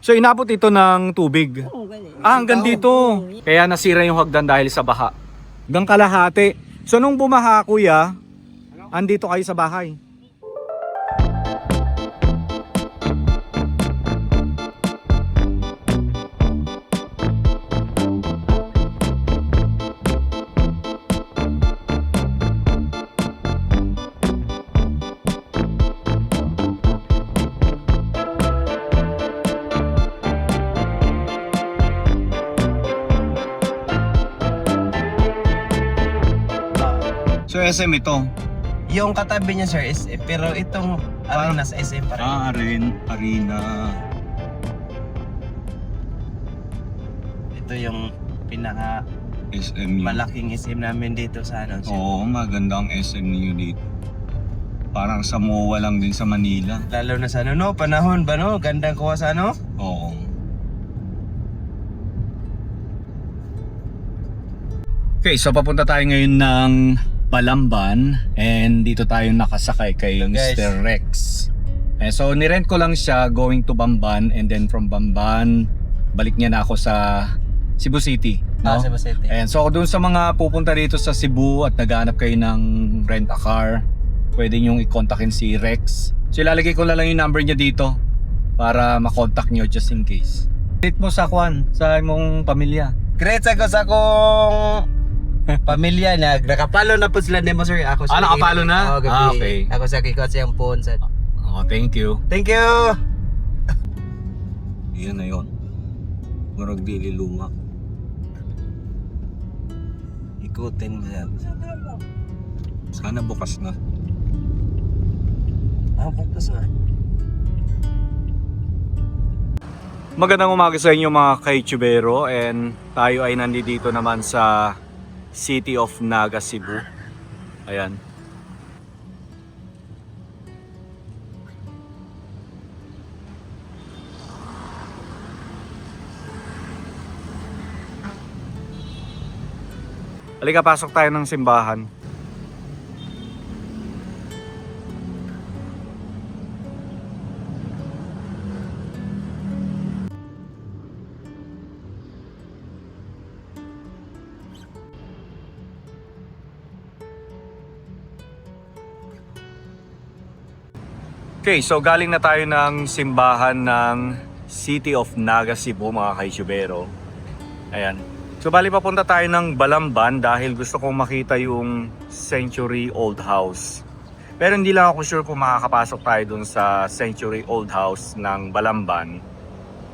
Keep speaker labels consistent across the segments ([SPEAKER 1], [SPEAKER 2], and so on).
[SPEAKER 1] So inabot ito ng tubig.
[SPEAKER 2] Oo, gali.
[SPEAKER 1] Hanggang dito. Kaya nasira yung hagdan dahil sa baha. Hanggang kalahati. So nung bumaha kuya, andito kayo sa bahay. So SM ito.
[SPEAKER 3] Yung katabi niya sir is pero itong ano nasa SM pa rin.
[SPEAKER 1] Arena.
[SPEAKER 3] Ito yung pinaka
[SPEAKER 1] SM
[SPEAKER 3] malaking SM namin dito sa ano.
[SPEAKER 1] Oo, magandang SM niyo dito. Parang sa MOA lang din sa Manila.
[SPEAKER 3] Lalo na sa ano no, panahon ba no? Gandang kuha sa ano?
[SPEAKER 1] Oo. Okay, so papunta tayo ngayon ng Balamban and dito tayo nakasakay kay
[SPEAKER 3] So, guys.
[SPEAKER 1] Mr. Rex. So nirent ko lang siya going to Bamban and then from Bamban balik niya na ako sa Cebu City, no?
[SPEAKER 3] Cebu City.
[SPEAKER 1] And so doon sa mga pupunta dito sa Cebu at naghahanap kayo ng rent a car, pwede niyong i-contactin si Rex. So ilalagay ko na lang yung number niya dito para makontak niyo just in case. Date mo sa kwan, sa imong pamilya.
[SPEAKER 3] Great ako sa akong pamilya na nakapalo na po sila nemo sir. Ako sa
[SPEAKER 1] Nakapalo na?
[SPEAKER 3] Oh, gabi.
[SPEAKER 1] Okay.
[SPEAKER 3] Ako sa kikot sa yung phone sa.
[SPEAKER 1] Oh, thank you.
[SPEAKER 3] Thank you.
[SPEAKER 1] Yan na yun. Murag dili luma.
[SPEAKER 3] Ikutin mo yan.
[SPEAKER 1] Sana bukas na.
[SPEAKER 3] Bukas na.
[SPEAKER 1] Magandang umaga sa inyo mga kaitsubero and tayo ay nandito naman sa City of Naga, Cebu. Ayan. Halika, pasok tayo ng simbahan. Okay, so galing na tayo ng simbahan ng City of Naga, Cebu mga kaitsubero. Ayan. So bali papunta tayo ng Balamban dahil gusto kong makita yung Century Old House. Pero hindi lang ako sure kung makakapasok tayo dun sa Century Old House ng Balamban.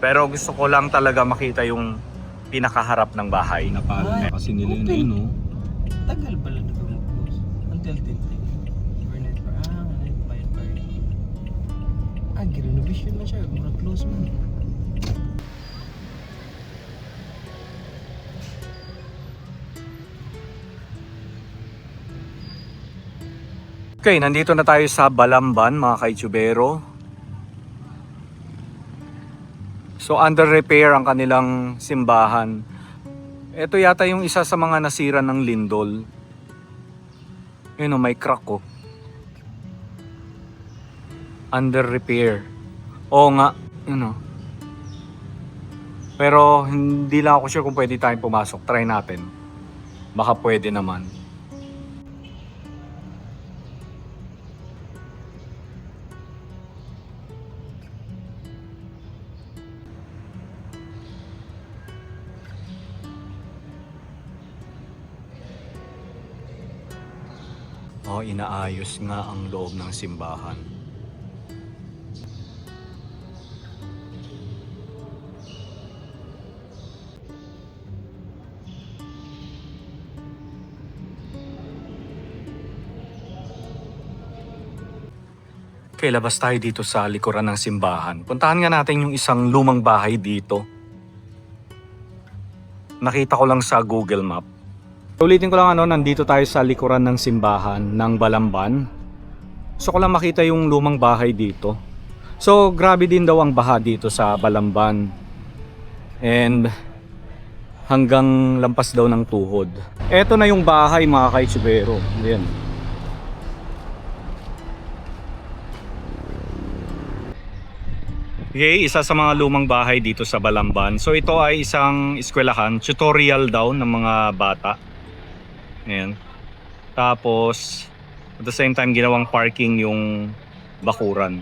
[SPEAKER 1] Pero gusto ko lang talaga makita yung pinakaharap ng bahay. Napaalam na kasi nila yun, no?
[SPEAKER 3] Tagal pala na ito mag-close. Until 10. Overnight pa. Bayad pa rin. Girenovation na siya. Mura close man.
[SPEAKER 1] Okay, nandito na tayo sa Balamban mga kaitsubero. So under repair ang kanilang simbahan. Ito yata yung isa sa mga nasira ng lindol. Yun o, may crack oh. Under repair. Oo nga, yun o. Pero hindi lang ako sure kung pwede tayong pumasok. Try natin. Baka pwede naman. Oh, inaayos nga ang loob ng simbahan. Okay, labas tayo dito sa likuran ng simbahan. Puntahan nga natin yung isang lumang bahay dito. Nakita ko lang sa Google Map. Ulitin ko lang nandito tayo sa likuran ng simbahan ng Balamban. So ko lang makita yung lumang bahay dito. So grabe din daw ang baha dito sa Balamban. And hanggang lampas daw ng tuhod. Eto na yung bahay mga kaitsubero. Ayan. Okay, isa sa mga lumang bahay dito sa Balamban. So ito ay isang eskwelahan, tutorial daw ng mga bata. Ayan. Tapos at the same time ginawang parking yung bakuran.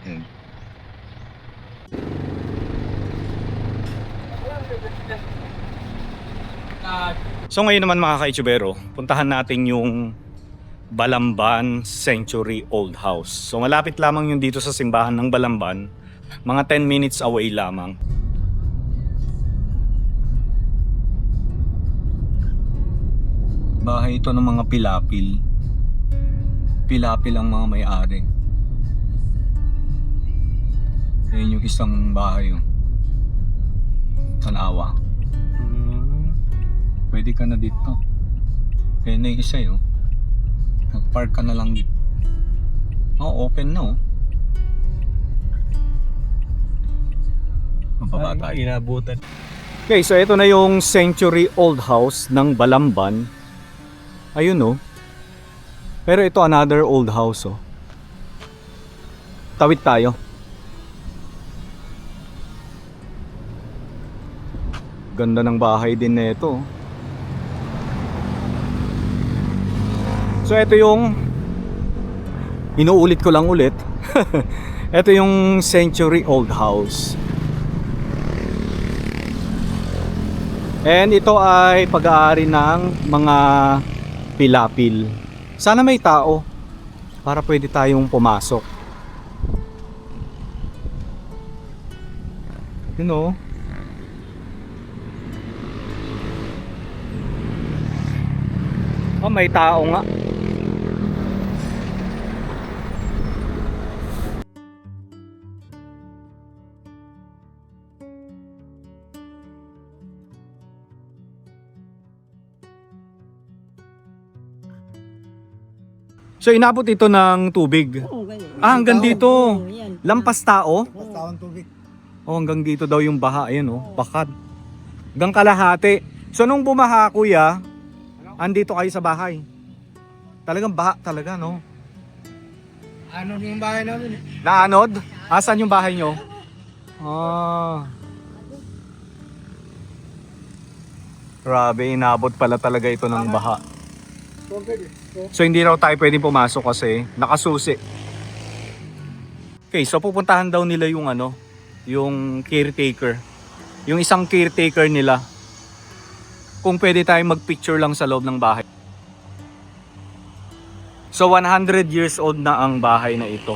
[SPEAKER 1] Ayan. So ngayon naman mga ka-Itchubero, puntahan natin yung Balamban Century Old House. So malapit lamang yun dito sa simbahan ng Balamban. Mga 10 minutes away lamang. Bahay ito ng mga pilapil. Pilapil ang mga may-ari. Ayan yung isang bahay. Oh. Tanawa. Pwede ka na dito. Ayan na yung isa yun. Nag-park ka na lang dito. Oh, open na oh. Mababa tayo.
[SPEAKER 3] Inabutan.
[SPEAKER 1] Okay, so ito na yung Century Old House ng Balamban. Ayun oh. Pero ito another old house oh. Tawid tayo. Ganda ng bahay din na ito. So ito yung inuulit ko lang ulit. Ito yung Century Old House. And ito ay pag-aari ng mga pilapil. Sana may tao para pwede tayong pumasok. You know? Oh, may tao nga. So inabot ito ng tubig.
[SPEAKER 2] Oo, ganyan.
[SPEAKER 1] Ah, hanggang dito.
[SPEAKER 2] Oo, yan.
[SPEAKER 1] Lampas tao.
[SPEAKER 3] Pastawan tubig.
[SPEAKER 1] Oh, hanggang dito daw yung baha. Ayan oh, bakad. Hanggang kalahati. So nung bumaha kuya, andito kayo sa bahay. Talagang baha talaga no.
[SPEAKER 3] Ano yung bahay namin?
[SPEAKER 1] Naanod? Asan yung bahay nyo? Ah. Grabe, inabot pala talaga ito ng baha. So hindi raw tayo pwedeng pumasok kasi nakasusi. Okay, so pupuntahan daw nila yung ano, yung caretaker. Yung isang caretaker nila. Kung pwede tayong magpicture lang sa loob ng bahay. So 100 years old na ang bahay na ito.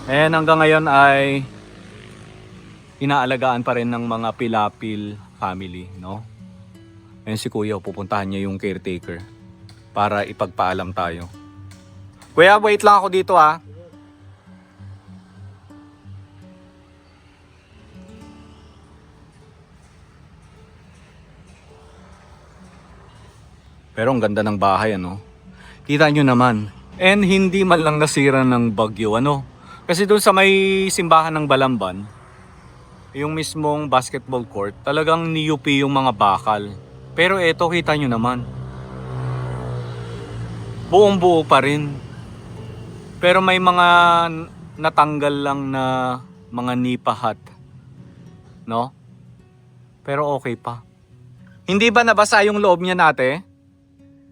[SPEAKER 1] And hanggang ngayon ay inaalagaan pa rin ng mga Pilapil family, no? Ayan si Kuya, pupuntahan niya yung caretaker para ipagpaalam tayo. Kuya, wait lang ako dito ah. Pero ang ganda ng bahay ano. Kita nyo naman. And hindi man lang nasira ng bagyo ano. Kasi doon sa may simbahan ng Balamban, yung mismong basketball court, talagang niyupi yung mga bakal. Pero eto kita nyo naman. Buong buo pa rin. Pero may mga natanggal lang na mga nipahat. No? Pero okay pa. Hindi ba nabasa yung loob niya nate?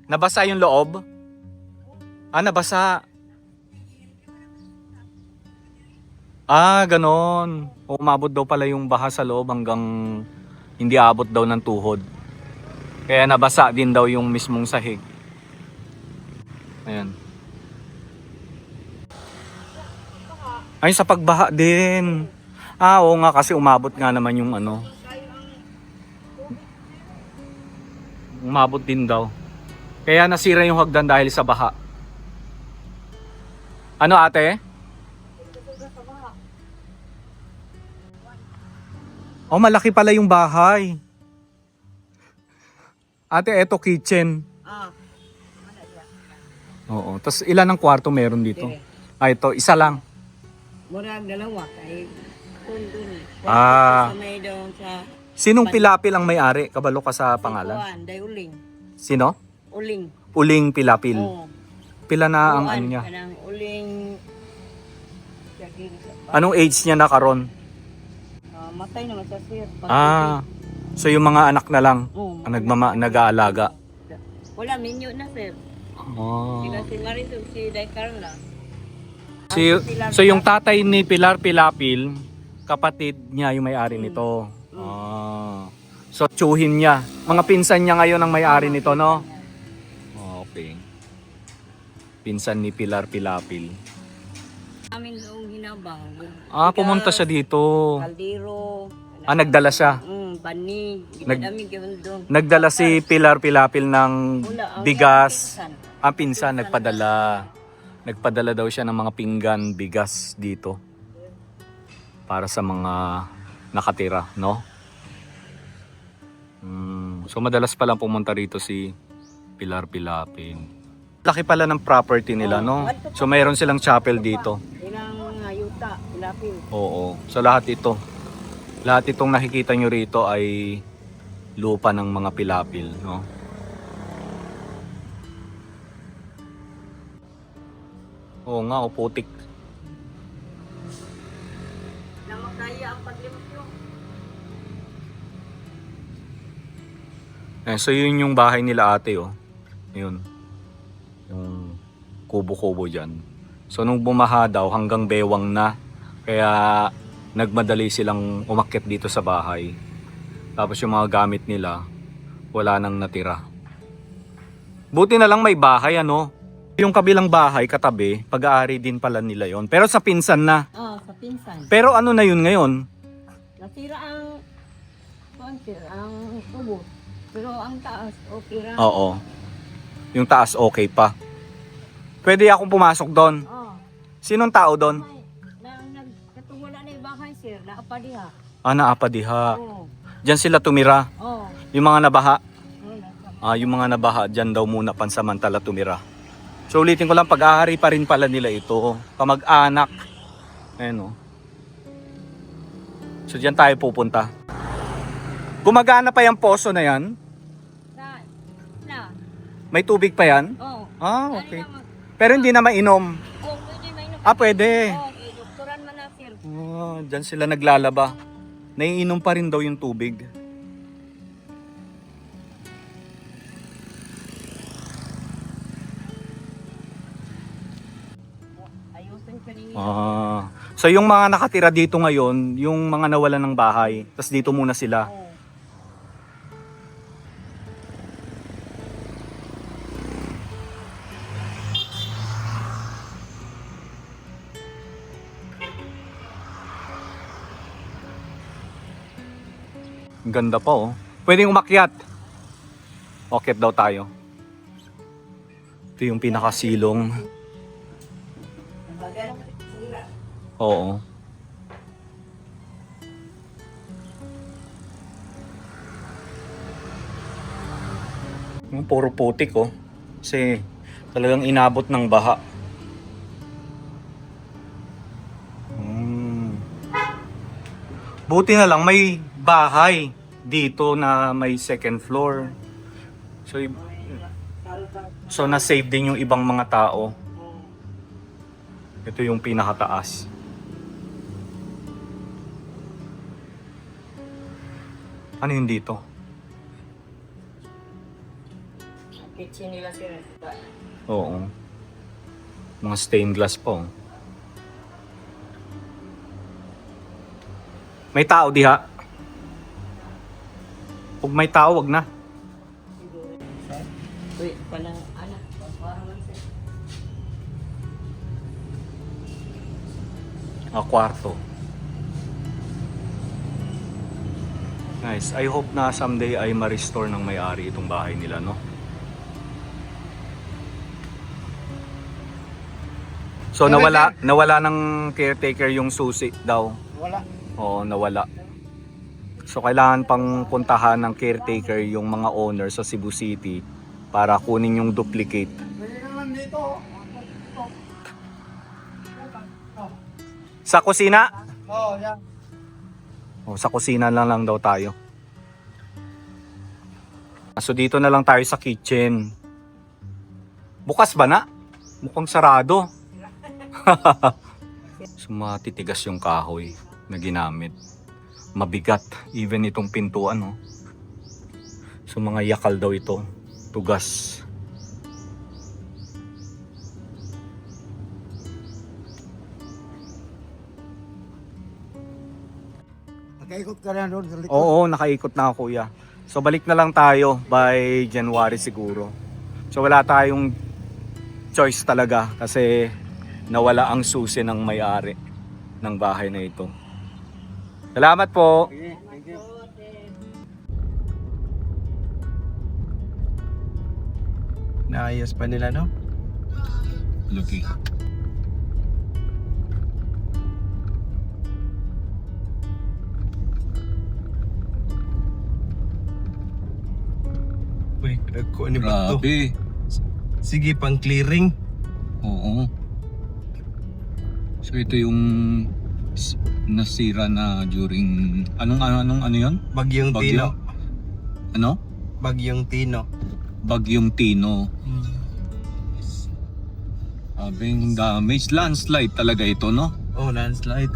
[SPEAKER 1] Nabasa yung loob? Ah, nabasa. Ah, ganon. Umabot daw pala yung baha sa loob hanggang hindi abot daw ng tuhod. Kaya nabasa din daw yung mismong sahig. Ayan. Ay, sa pagbaha din. Ah, oo nga kasi umabot nga naman yung ano. Umabot din daw. Kaya nasira yung hagdan dahil sa baha. Ano ate? Oh, malaki pala yung bahay. Ate, eto kitchen.
[SPEAKER 2] Ah,
[SPEAKER 1] Oo. Tapos ilan ang kwarto meron dito? Ah, ito. Isa lang.
[SPEAKER 2] murag dalawa kay dun.
[SPEAKER 1] Ah.
[SPEAKER 2] Sa may doon sa
[SPEAKER 1] Sinong Pilapil ang may-ari? Kabalo ka sa pangalan?
[SPEAKER 2] Kuan, day uling.
[SPEAKER 1] Sino?
[SPEAKER 2] Uling.
[SPEAKER 1] Uling Pilapil.
[SPEAKER 2] Oo.
[SPEAKER 1] Pila na ang
[SPEAKER 2] Kuan,
[SPEAKER 1] ano niya?
[SPEAKER 2] kanang uling
[SPEAKER 1] Anong age niya na karon?
[SPEAKER 2] Matay naman siya, sir.
[SPEAKER 1] So yung mga anak na lang
[SPEAKER 2] Oo,
[SPEAKER 1] ang nag-aalaga.
[SPEAKER 2] wala, minyo na, sir.
[SPEAKER 1] Oh.
[SPEAKER 2] Sila si Marisol, si Day Carla.
[SPEAKER 1] So yung tatay ni Pilar Pilapil, kapatid niya yung may-ari nito. So tsuhin niya. Mga pinsan niya ngayon ang may-ari nito, no? Okay. Pinsan ni Pilar Pilapil.
[SPEAKER 2] Amin noong hinabang.
[SPEAKER 1] Pumunta siya dito.
[SPEAKER 2] Kaldero.
[SPEAKER 1] Nagdala siya.
[SPEAKER 2] Banig.
[SPEAKER 1] Nag-
[SPEAKER 2] Ginadami gawin doon.
[SPEAKER 1] Nagdala si Pilar Pilapil ng
[SPEAKER 2] Wala, ang
[SPEAKER 1] bigas.
[SPEAKER 2] pinsan.
[SPEAKER 1] Pinsan nagpadala. Nagpadala daw siya ng mga pinggan bigas dito. Para sa mga nakatira, no? So madalas palang pumunta rito si Pilar Pilapil. Laki pala ng property nila, no? So mayroon silang chapel dito.
[SPEAKER 2] Ilang yuta, ilapin.
[SPEAKER 1] Oo. So lahat itong nakikita nyo rito ay lupa ng mga Pilapil, no? Oo nga, putik.
[SPEAKER 2] Na makaya ang paglimpyo.
[SPEAKER 1] So yun yung bahay nila ate, oh. Yun. Yung kubo-kubo dyan. So nung bumaha daw hanggang bewang na. Kaya nagmadali silang umakyat dito sa bahay. Tapos yung mga gamit nila, wala nang natira. Buti na lang may bahay, ano? Yung kabilang bahay, katabi, pag-aari din pala nila yon. Pero sa pinsan na.
[SPEAKER 2] Sa pinsan.
[SPEAKER 1] Pero ano na yun ngayon?
[SPEAKER 2] Nasira ang tubo. Pero ang taas, okay lang.
[SPEAKER 1] Oo. Yung taas okay pa. Pwede akong pumasok doon. Sinong tao doon?
[SPEAKER 2] Katungula na yung bahay, sir. Naapadiha.
[SPEAKER 1] Naapadiha.
[SPEAKER 2] Oo.
[SPEAKER 1] Diyan sila tumira.
[SPEAKER 2] Oo.
[SPEAKER 1] Yung mga nabaha.
[SPEAKER 2] Oo,
[SPEAKER 1] Yung mga nabaha, dyan daw muna pansamantala tumira. So ulitin ko lang, pag-ahari pa rin pala nila ito. Kamag-anak. Ayan, oh. So dyan tayo pupunta. Gumagana pa yung poso na yan?
[SPEAKER 2] Na.
[SPEAKER 1] May tubig pa yan?
[SPEAKER 2] Oo.
[SPEAKER 1] Okay. Pero hindi na mainom.
[SPEAKER 2] Oo, pwede mainom.
[SPEAKER 1] Pwede.
[SPEAKER 2] Oo, doktoran man na, sir.
[SPEAKER 1] Dyan sila naglalaba. Naiinom pa rin daw yung tubig.
[SPEAKER 2] Ayusin ka rin.
[SPEAKER 1] So yung mga nakatira dito ngayon, yung mga nawalan ng bahay, tapos dito muna sila.
[SPEAKER 2] Oo.
[SPEAKER 1] Ang ganda pa, oh. Pwedeng umakyat. Umakyat daw tayo. Ito yung pinakasilong. Oo. Puro putik, oh. Kasi talagang inabot ng baha. Buti na lang may bahay dito na may second floor. So na-save din yung ibang mga tao. Ito yung pinakataas. Ano yun dito?
[SPEAKER 2] Kitchen nila, sir.
[SPEAKER 1] Oo. Mga stained glass po. May tao diha. Pag may tao, wag na.
[SPEAKER 2] Uy, palang anak. Para man, sir.
[SPEAKER 1] Kwarto. Nice. I hope na someday ay ma-restore ng may-ari itong bahay nila, no? So nawala ng caretaker yung susi daw.
[SPEAKER 3] Wala.
[SPEAKER 1] Oo, nawala. So kailangan pang puntahan ng caretaker yung mga owner sa Cebu City para kunin yung duplicate.
[SPEAKER 3] Pwede naman dito.
[SPEAKER 1] Sa kusina?
[SPEAKER 3] Yan.
[SPEAKER 1] Sa kusina lang daw tayo. So dito na lang tayo sa kitchen. Bukas ba na? Mukhang sarado.
[SPEAKER 2] sir.
[SPEAKER 1] So matitigas yung kahoy na ginamit. Mabigat. Even itong pintuan, no? So mga yakal daw ito. Tugas.
[SPEAKER 4] Nakaikot ka na doon sa likod.
[SPEAKER 1] Oo, nakaikot na ako, kuya. So balik na lang tayo by January siguro. So wala tayong choice talaga kasi nawala ang susi ng may-ari ng bahay na ito. Salamat po.
[SPEAKER 3] Naayos pa nila, no?
[SPEAKER 1] Lucky.
[SPEAKER 3] Uy, nagko ni ba to?
[SPEAKER 1] Grabe.
[SPEAKER 3] Sige, pang clearing.
[SPEAKER 1] Oo. So ito yung nasira na during ano yun?
[SPEAKER 3] Bagyong
[SPEAKER 1] Bagyo?
[SPEAKER 3] Tino.
[SPEAKER 1] Ano?
[SPEAKER 3] Bagyong Tino.
[SPEAKER 1] Bagyong Tino. Sabing damage, landslide talaga ito, no?
[SPEAKER 3] Oh, landslide.